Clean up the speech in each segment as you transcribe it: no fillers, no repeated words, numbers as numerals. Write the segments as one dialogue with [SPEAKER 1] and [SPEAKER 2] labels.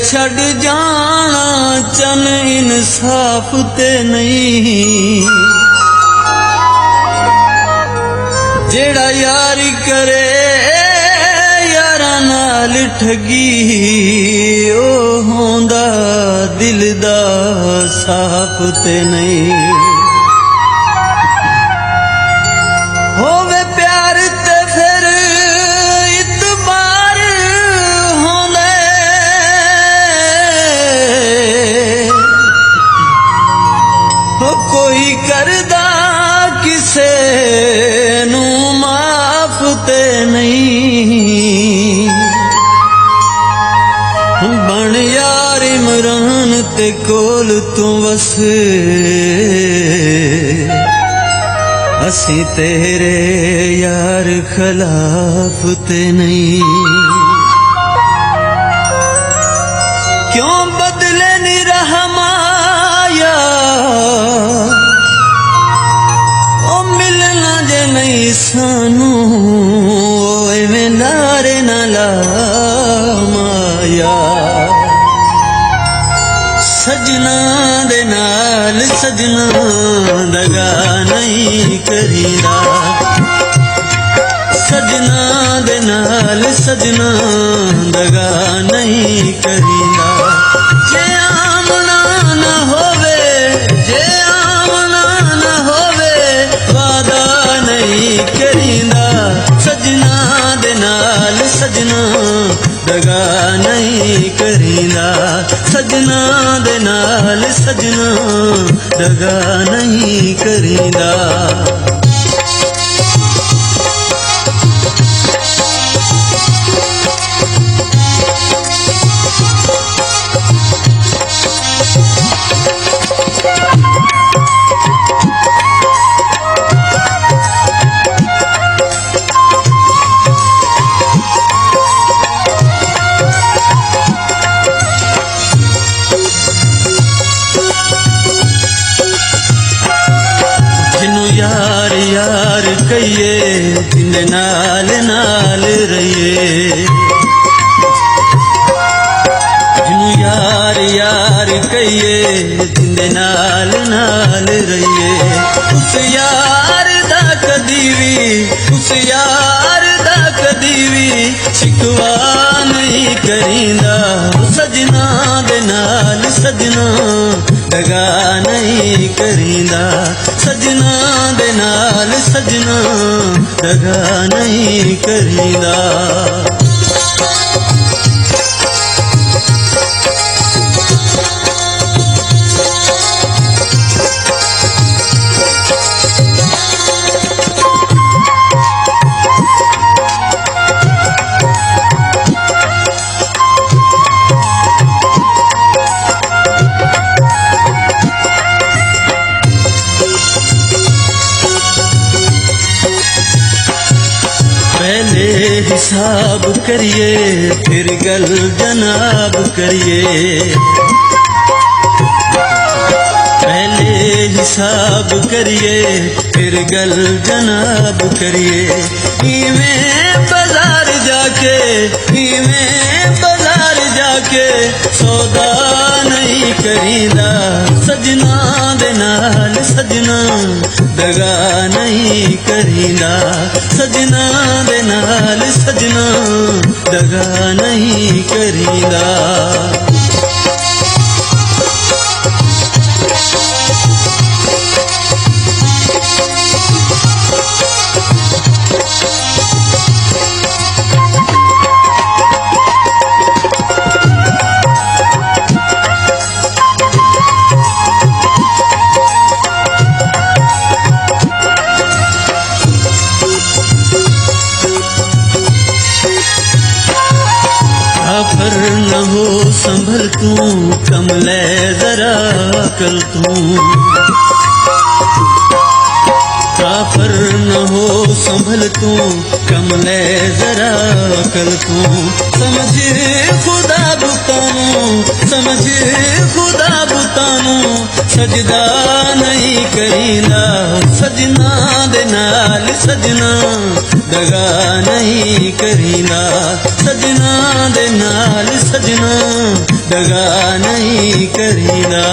[SPEAKER 1] छड़ जाना चन इंसाफ ते नहीं। जेड़ा यारी करे यारा नाल ठगी ओ होंदा दिल दा साफ ते नहीं। होवे प्यार ते फिर इतबार होंदे। हो कोई करदा किसे नू माफ ते नहीं। बन यार इमरान ते कोल तू वस असी तेरे यार खिलाफ ते नहीं। क्यों बदले नी रहमाया ओ मिलना जे नहीं सानू एवें लारे ना ला माया। सजना दे नाल सजना दगा नहीं करीदा। सजना दे नाल सजना दगा नहीं करीदा। जे आमना ना होवे जे आमना ना होवे वादा नहीं करीदा। सजना दे नाल सजना दगा नहीं करीदा। सजना दे नाल सजना दगा नहीं करीदा। यार यार कहिए जिन नाल नाल रहिए। जिनू यार यार कहिए जिन नाल नाल रहिए। उस यार दा कदी भी उस यार दा कदी भी शिकवा नहीं करींदा। सजना दे नाल सजना दगा नहीं करींदा। सजना दे नाल सजना दगा नहीं करींदा। पहले हिसाब करिए फिर गल जनाब करिए। पहले हिसाब करिए फिर गल जनाब करिए। इवें बाजार जाके इवें बाजार जाके सौदा नहीं करीदा। सजना दे नाल सजना दगा नहीं करीदा। सजना दे नाल सजना दगा नहीं करीदा। काफर न हो संभल तू कमले जरा कल तू। काफर न हो संभल तू कमले जरा कल तू। समझ खुदा बुतानू समझ खुदा बुतानू सजदा नहीं करींदा। सजना दे नाल सजना दगा नहीं करींदा। सजना दे नाल सजना दगा नहीं करीदा।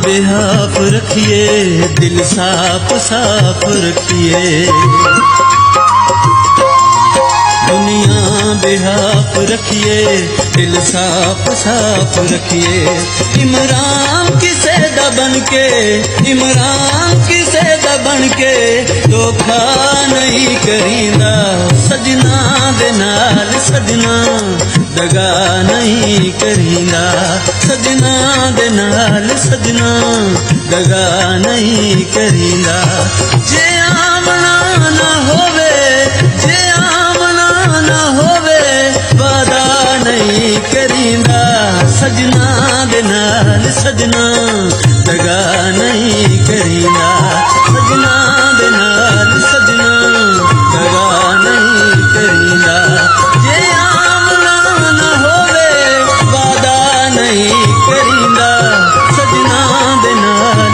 [SPEAKER 1] बेहाफ रखिए दिल साफ साफ रखिए, दुनिया बेहाफ रखिए दिल साफ साफ रखिए। इमरान किसे दबन के, इमरान किसे दबन के धोखा नहीं करीदा। सजना दे नाल सजना दगा नहीं करीदा, सजना दे नाल सजना दगा नहीं करीदा। जे आमना ना होवे, जे आमना ना होवे वादा नहीं करीदा। सजना दे नाल सजना दगा नहीं करीदा, सजना दे नाल सजना दगा नहीं करीदा। जे आमना ना होवे वादा नहीं करीदा, सजना दे नाल